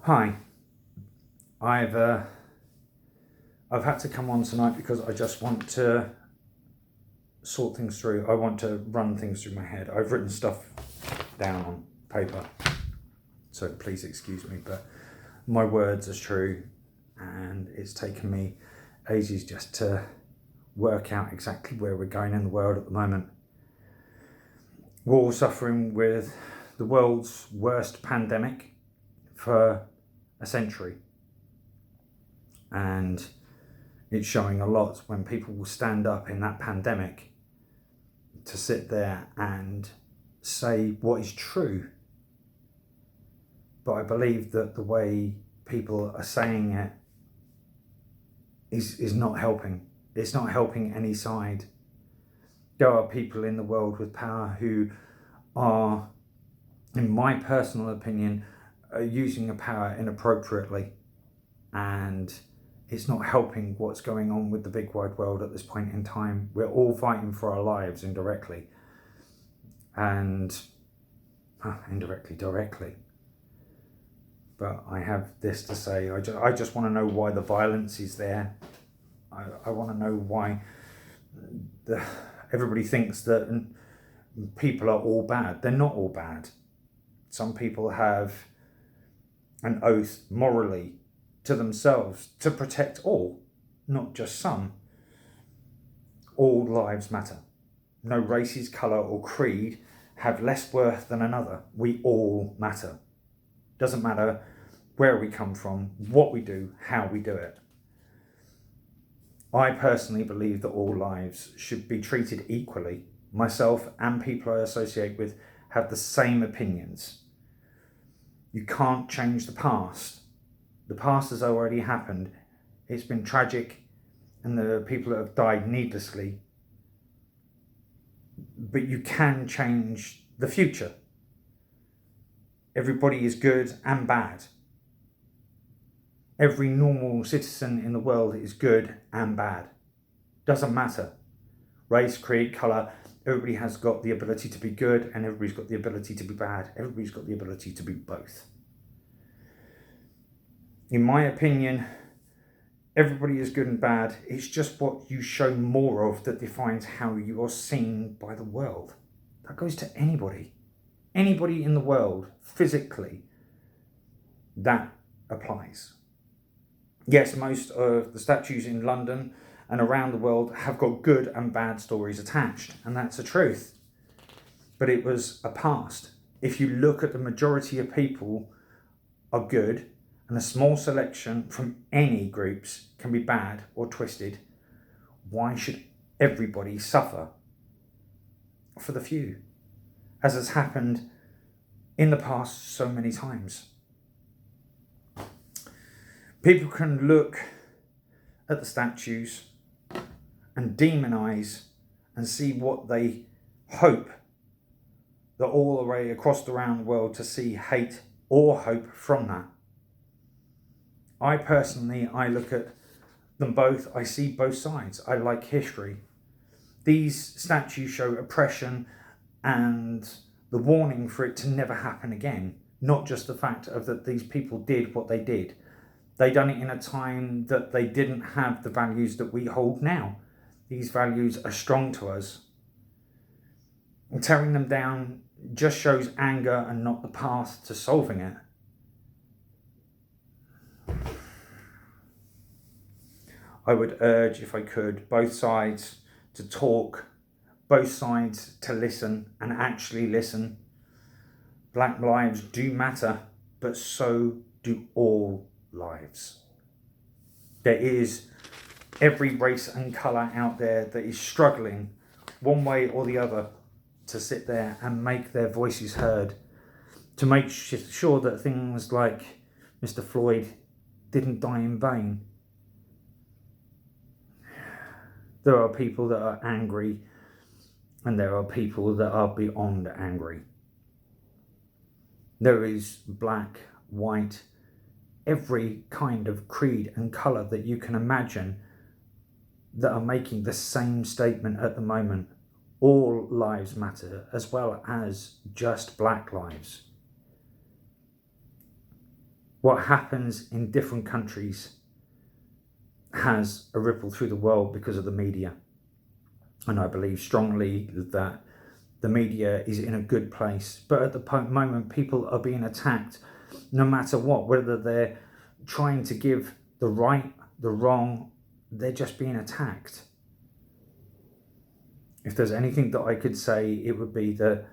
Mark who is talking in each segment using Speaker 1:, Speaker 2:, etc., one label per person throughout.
Speaker 1: Hi, I've had to come on tonight because I just want to sort things through. I want to run things through my head. I've written stuff down on paper, so please excuse me, but my words are true, and it's taken me ages just to work out exactly where we're going in the world at the moment. We're all suffering with the world's worst pandemic for a century, and it's showing a lot when people will stand up in that pandemic to sit there and say what is true. But I believe that the way people are saying it is not helping. It's not helping any side. There are people in the world with power who are, in my personal opinion, using the power inappropriately, and it's not helping what's going on with the big wide world at this point in time. We're all fighting for our lives indirectly, and directly. But I have this to say. I just want to know why the violence is there. I want to know why everybody thinks that people are all bad. They're not all bad. Some people have an oath morally to themselves to protect all, not just some. All lives matter. No races, colour or creed have less worth than another. We all matter. Doesn't matter where we come from, what we do, how we do it. I personally believe that all lives should be treated equally. Myself and people I associate with have the same opinions. You can't change the past. The past has already happened. It's been tragic, and there are people that have died needlessly. But you can change the future. Everybody is good and bad. Every normal citizen in the world is good and bad. Doesn't matter. Race, creed, colour. Everybody has got the ability to be good, and everybody's got the ability to be bad. Everybody's got the ability to be both. In my opinion, everybody is good and bad. It's just what you show more of that defines how you are seen by the world. That goes to anybody. Anybody in the world, physically, that applies. Yes, most of the statues in London and around the world have got good and bad stories attached, and that's the truth. But it was a past. If you look at the majority of people are good, and a small selection from any groups can be bad or twisted, why should everybody suffer for the few, as has happened in the past so many times? People can look at the statues and demonize and see what they hope that all the way across around the world to see hate or hope from that. I personally look at them both. I see both sides. I like history. These statues show oppression and the warning for it to never happen again. Not just the fact of that these people did what they did. They done it in a time that they didn't have the values that we hold now. These values are strong to us. And tearing them down just shows anger and not the path to solving it. I would urge, if I could, both sides to talk, both sides to listen and actually listen. Black lives do matter, but so do all lives. There is every race and colour out there that is struggling one way or the other to sit there and make their voices heard, to make sure that things like Mr. Floyd didn't die in vain. There are people that are angry, and there are people that are beyond angry. There is black, white, every kind of creed and colour that you can imagine that are making the same statement at the moment. All lives matter, as well as just black lives. what happens in different countries has a ripple through the world because of the media. And I believe strongly that the media is in a good place. But at the moment, people are being attacked no matter what, whether they're trying to give the right, the wrong, they're just being attacked. If there's anything that I could say, it would be that,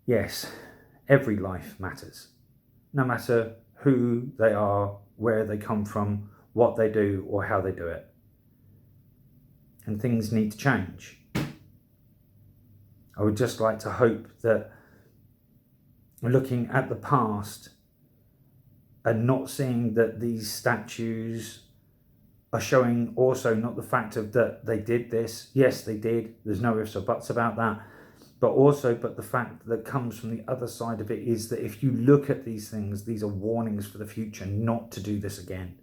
Speaker 1: yes, every life matters. No matter who they are, where they come from, what they do, or how they do it. And things need to change. I would just like to hope that looking at the past and not seeing that these statues are showing also not the fact of that they did this. Yes, they did. There's no ifs or buts about that. But the fact that comes from the other side of it is that if you look at these things, these are warnings for the future not to do this again.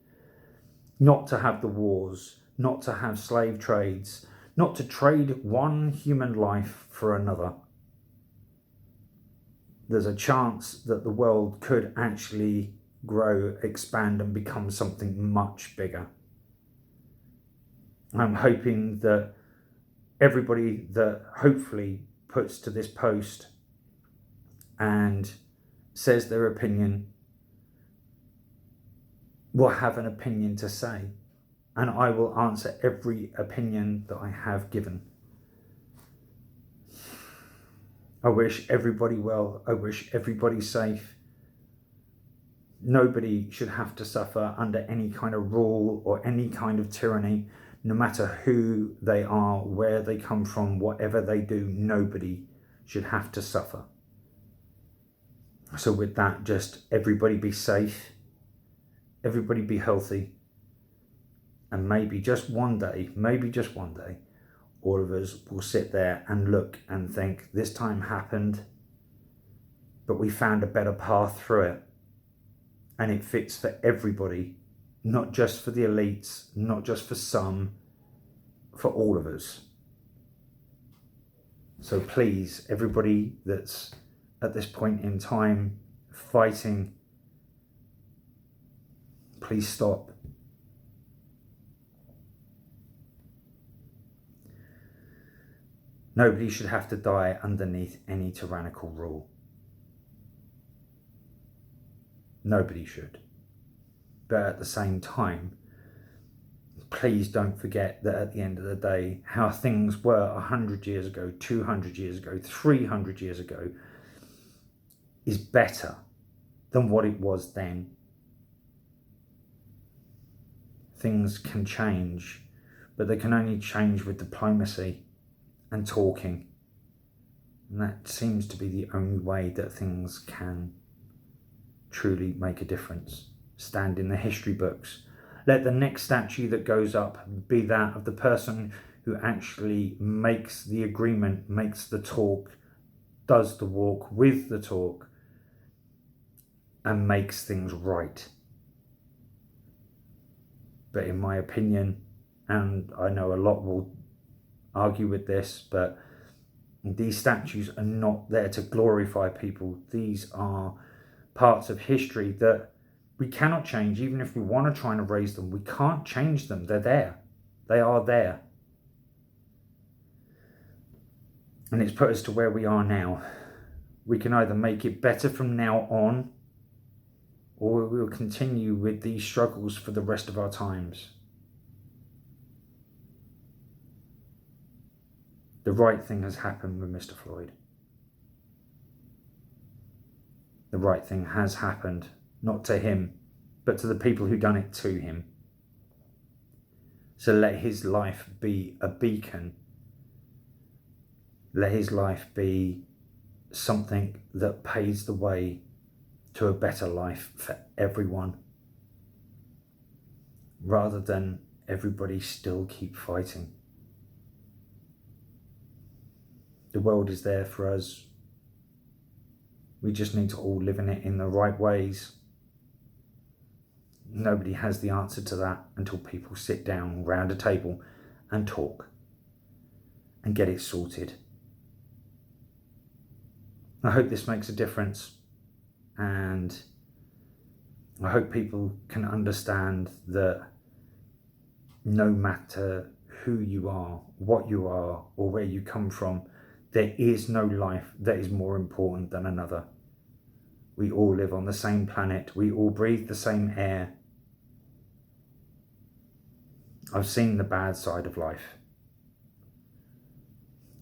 Speaker 1: Not to have the wars, not to have slave trades, not to trade one human life for another. There's a chance that the world could actually grow, expand, and become something much bigger. I'm hoping that everybody that hopefully puts to this post and says their opinion will have an opinion to say, and I will answer every opinion that I have given. I wish everybody well. I wish everybody safe. Nobody should have to suffer under any kind of rule or any kind of tyranny, no matter who they are, where they come from, whatever they do. Nobody should have to suffer. So with that, just everybody be safe, everybody be healthy, and maybe just one day, all of us will sit there and look and think, this time happened, but we found a better path through it. And it fits for everybody, not just for the elites, not just for some, for all of us. So please, everybody that's at this point in time fighting, please stop. Nobody should have to die underneath any tyrannical rule. Nobody should. But at the same time, please don't forget that at the end of the day, how things were 100 years ago, 200 years ago, 300 years ago is better than what it was then. Things can change, but they can only change with diplomacy and talking. And that seems to be the only way that things can truly make a difference, stand in the history books. Let the next statue that goes up be that of the person who actually makes the agreement, makes the talk, does the walk with the talk, and makes things right. But in my opinion, and I know a lot will argue with this, but these statues are not there to glorify people. These are parts of history that we cannot change. Even if we want to try and erase them, we can't change them. They're there. They are there. And it's put us to where we are now. We can either make it better from now on, or we will continue with these struggles for the rest of our times. The right thing has happened with Mr. Floyd. The right thing has happened, not to him, but to the people who done it to him. So let his life be a beacon. Let his life be something that paves the way to a better life for everyone, rather than everybody still keep fighting. The world is there for us. We just need to all live in it in the right ways. Nobody has the answer to that until people sit down around a table and talk and get it sorted. I hope this makes a difference, and I hope people can understand that no matter who you are, what you are, or where you come from, there is no life that is more important than another. We all live on the same planet. We all breathe the same air. I've seen the bad side of life.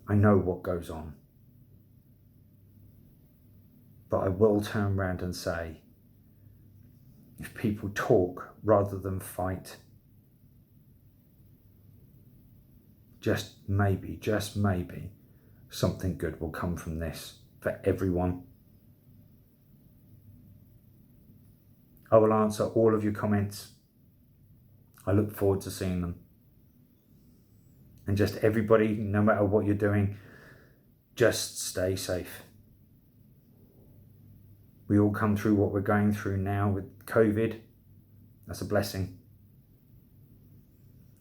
Speaker 1: I know what goes on. But I will turn around and say, if people talk rather than fight, just maybe, something good will come from this for everyone. I will answer all of your comments. I look forward to seeing them. And just everybody, no matter what you're doing, just stay safe. We all come through what we're going through now with COVID. That's a blessing.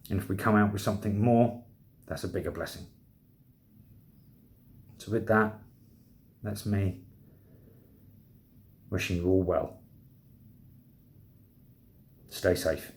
Speaker 1: And if we come out with something more, that's a bigger blessing. So with that, that's me wishing you all well. Stay safe.